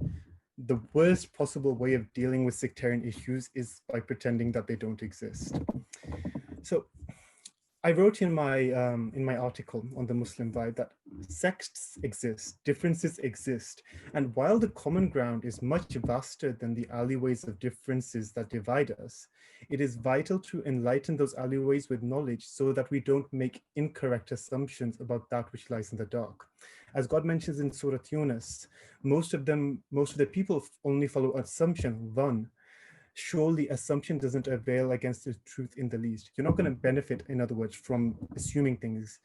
the worst possible way of dealing with sectarian issues is by pretending that they don't exist. So I wrote in my article on the Muslim Vibe that sects exist, differences exist, and while the common ground is much vaster than the alleyways of differences that divide us, it is vital to enlighten those alleyways with knowledge so that we don't make incorrect assumptions about that which lies in the dark. As God mentions in Surah Yunus, most of the people only follow assumption, dhann. Surely assumption doesn't avail against the truth in the least. You're not going to benefit, in other words, from assuming things.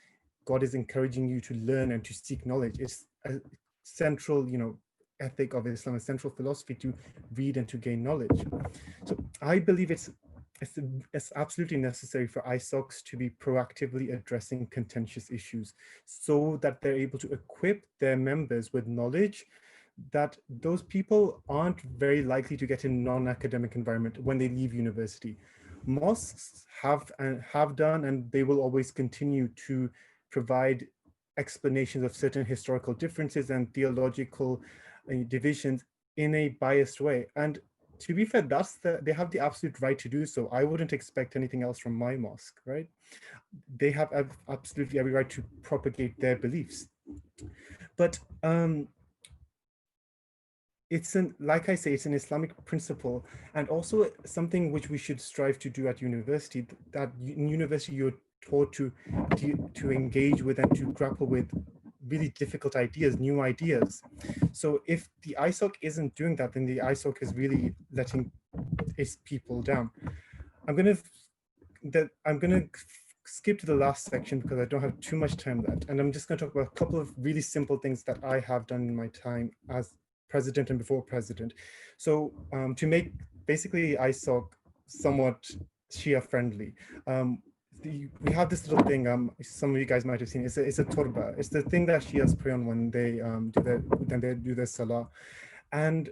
God is encouraging you to learn and to seek knowledge. It's a central, ethic of Islam, a central philosophy to read and to gain knowledge. So I believe it's it's absolutely necessary for ISOCs to be proactively addressing contentious issues so that they're able to equip their members with knowledge that those people aren't very likely to get in a non-academic environment when they leave university. Mosques have done, and they will always continue to provide explanations of certain historical differences and theological divisions in a biased way. And to be fair, they have the absolute right to do so. I wouldn't expect anything else from my mosque, right? They have absolutely every right to propagate their beliefs. But like I say, it's an Islamic principle, and also something which we should strive to do at university. That in university you're taught to engage with and to grapple with really difficult ideas, new ideas. So if the ISOC isn't doing that, then the ISOC is really letting its people down. I'm gonna skip to the last section because I don't have too much time left, and I'm just going to talk about a couple of really simple things that I have done in my time as president and before president. So to make basically ISOC somewhat Shia friendly, we have this little thing. Some of you guys might have seen. It's a turba. It's the thing that Shias pray on when they do their salah, and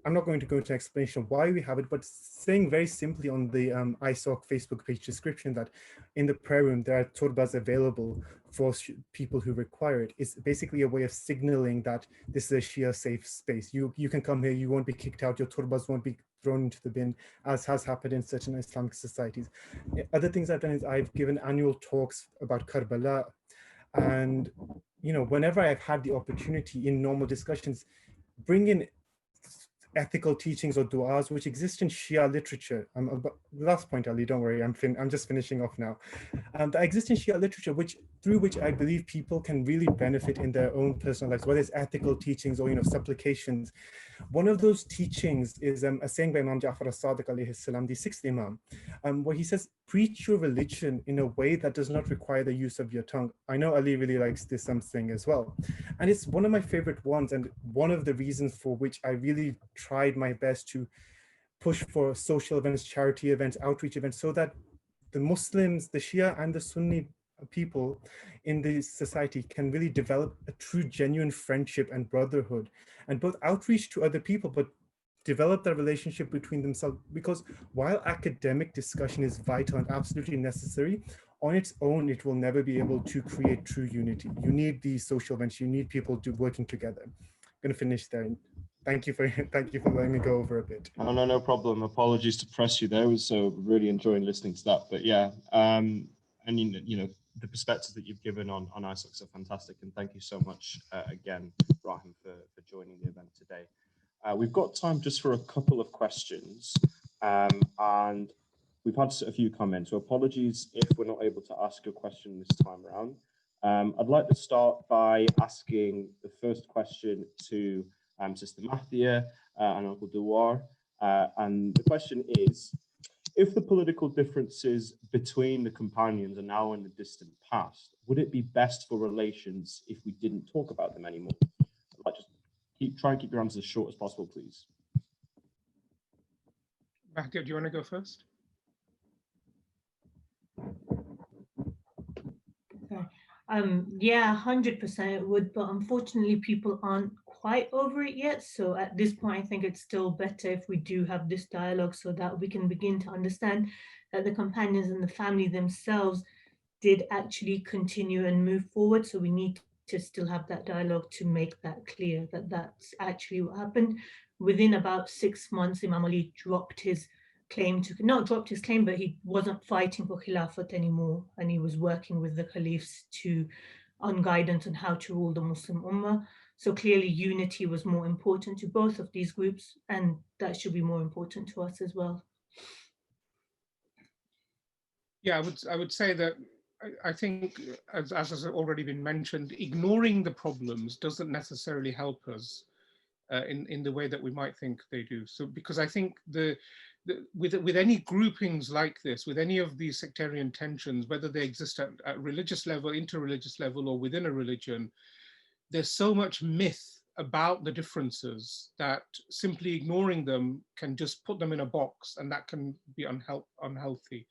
I'm not going to go into explanation of why we have it, but saying very simply on the ISOC Facebook page description that in the prayer room there are turbas available for people who require it. It's basically a way of signaling that this is a Shia safe space. You can come here, you won't be kicked out, your turbas won't be thrown into the bin, as has happened in certain Islamic societies. Other things I've done is I've given annual talks about Karbala, and whenever I've had the opportunity in normal discussions, bring in ethical teachings or du'as which exist in Shia literature. Last point, Ali, don't worry, I'm just finishing off now. That exist in Shia literature through which I believe people can really benefit in their own personal lives, whether it's ethical teachings or supplications. One of those teachings is a saying by Imam Ja'far as-Sadiq alayhi salam, the sixth Imam, where he says, preach your religion in a way that does not require the use of your tongue. I know Ali really likes this saying as well. And it's one of my favorite ones, and one of the reasons for which I really tried my best to push for social events, charity events, outreach events, so that the Muslims, the Shia and the Sunni people in the society can really develop a true, genuine friendship and brotherhood, and both outreach to other people, but develop that relationship between themselves. Because while academic discussion is vital and absolutely necessary, on its own, it will never be able to create true unity. You need these social events, you need people working together. I'm going to finish there. Thank you for letting me go over a bit.
No problem. Apologies to press you there. I was really enjoying listening to that. But yeah, and the perspectives that you've given on ISOCs are fantastic. And thank you so much again, Rahim, for joining the event today. We've got time just for a couple of questions, and we've had a few comments. So apologies if we're not able to ask a question this time around. I'd like to start by asking the first question to Sister Mahdia and Uncle Dawar. And the question is, if the political differences between the companions are now in the distant past, would it be best for relations if we didn't talk about them anymore? I'd like to try and keep your answers as short as possible, please.
Mahdia, do you want to go first?
Yeah, 100% it would, but unfortunately people aren't quite over it yet. So at this point, I think it's still better if we do have this dialogue so that we can begin to understand that the companions and the family themselves did actually continue and move forward. So we need to still have that dialogue to make that clear that that's actually what happened. Within about 6 months, Imam Ali dropped his claim to, not dropped his claim, but he wasn't fighting for Khilafat anymore, and he was working with the caliphs on guidance on how to rule the Muslim Ummah. So clearly unity was more important to both of these groups, and that should be more important to us as well.
Yeah, I would say that I think, as has already been mentioned, ignoring the problems doesn't necessarily help us in the way that we might think they do. So because I think with any groupings like this, with any of these sectarian tensions, whether they exist at religious level, interreligious level, or within a religion, there's so much myth about the differences, that simply ignoring them can just put them in a box, and that can be unhealthy.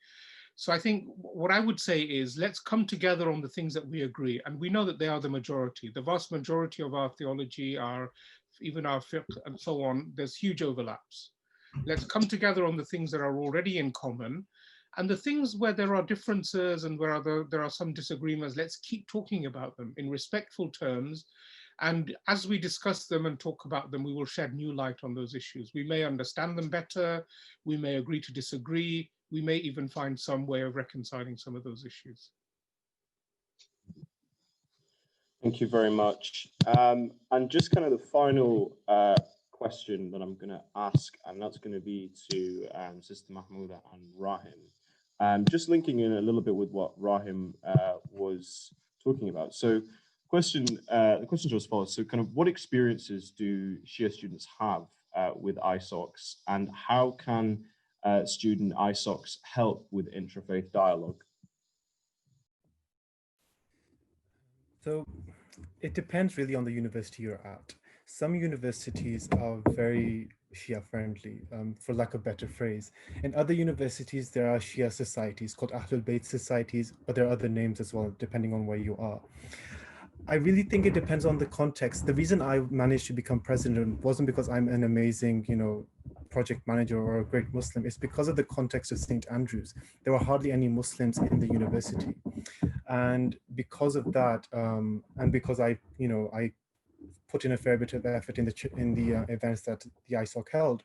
So I think what I would say is, let's come together on the things that we agree. And we know that they are the majority. The vast majority of our theology, even our fiqh and so on, there's huge overlaps. Let's come together on the things that are already in common. And the things where there are differences and where there are some disagreements, let's keep talking about them in respectful terms. And as we discuss them and talk about them, we will shed new light on those issues. We may understand them better. We may agree to disagree. We may even find some way of reconciling some of those issues.
Thank you very much. And just kind of the final question that I'm going to ask, and that's going to be to Sister Mahmouda and Rahim. Just linking in a little bit with what Rahim was talking about. So the question is as follows. So kind of what experiences do Shia students have with ISOCs, and how can student ISOCs help with intrafaith dialogue?
So it depends really on the university you're at. Some universities are very Shia friendly, for lack of a better phrase. In other universities, there are Shia societies called Ahlul Bayt societies, but there are other names as well, depending on where you are. I really think it depends on the context. The reason I managed to become president wasn't because I'm an amazing, project manager or a great Muslim. It's because of the context of St. Andrews. There were hardly any Muslims in the university. And because of that, and because I put in a fair bit of effort in the events that the ISOC held,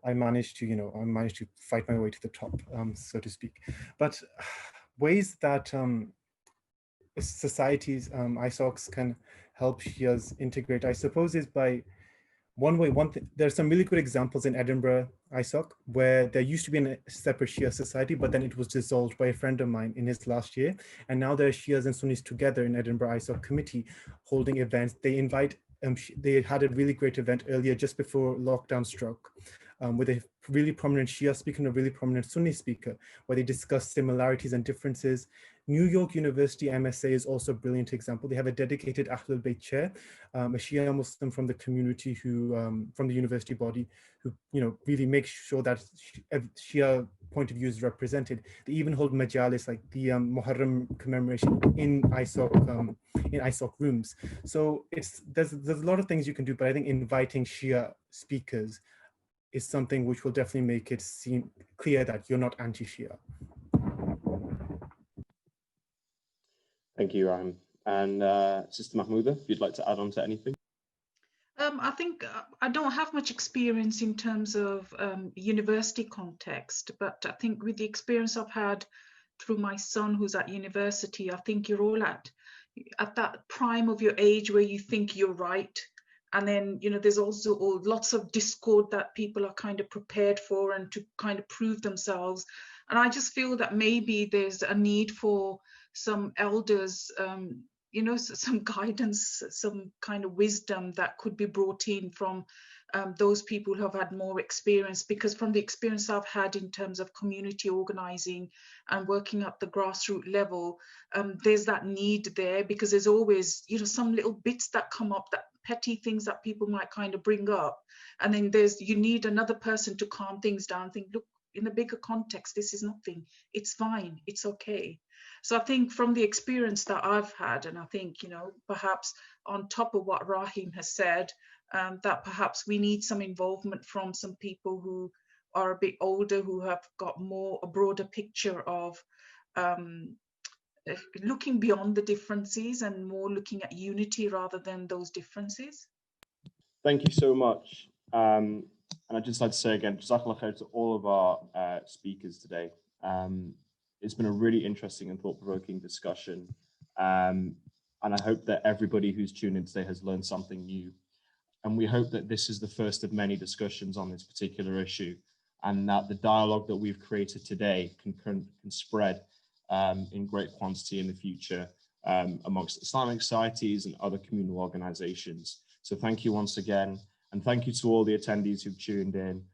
I managed to fight my way to the top, so to speak. But ways that societies, ISOCs can help Shias integrate, I suppose, is by there's some really good examples in Edinburgh ISOC where there used to be a separate Shia society, but then it was dissolved by a friend of mine in his last year. And now there are Shias and Sunnis together in Edinburgh ISOC committee holding events. They had a really great event earlier just before lockdown struck, with a really prominent Shia speaker and a really prominent Sunni speaker, where they discuss similarities and differences. New York University MSA is also a brilliant example. They have a dedicated Ahlul Bayt chair, a Shia Muslim from the community from the university body, who really makes sure that Shia point of view is represented. They even hold majalis, like the Muharram commemoration, in ISOC rooms. So there's a lot of things you can do, but I think inviting Shia speakers is something which will definitely make it seem clear that you're not anti-Shia.
Thank you, Rahim. And Sister Mahmouda, if you'd like to add on to anything.
I think I don't have much experience in terms of university context, but I think with the experience I've had through my son who's at university, I think you're all at that prime of your age where you think you're right. And then, there's also lots of discord that people are kind of prepared for and to kind of prove themselves. And I just feel that maybe there's a need for some elders, some guidance, some kind of wisdom that could be brought in from those people who have had more experience. Because from the experience I've had in terms of community organizing and working at the grassroots level, there's that need there, because there's always, some little bits that come up, that petty things that people might kind of bring up. And then you need another person to calm things down, think, look, in a bigger context, this is nothing, it's fine, it's okay. So I think from the experience that I've had, and I think, perhaps on top of what Rahim has said, that perhaps we need some involvement from some people who are a bit older, who have got a broader picture of looking beyond the differences and more looking at unity rather than those differences.
Thank you so much. And I'd just like to say again, Jazakallah khair to all of our speakers today. It's been a really interesting and thought-provoking discussion. And I hope that everybody who's tuned in today has learned something new. And we hope that this is the first of many discussions on this particular issue, and that the dialogue that we've created today can spread in great quantity in the future amongst Islamic societies and other communal organizations. So thank you once again. And thank you to all the attendees who've tuned in.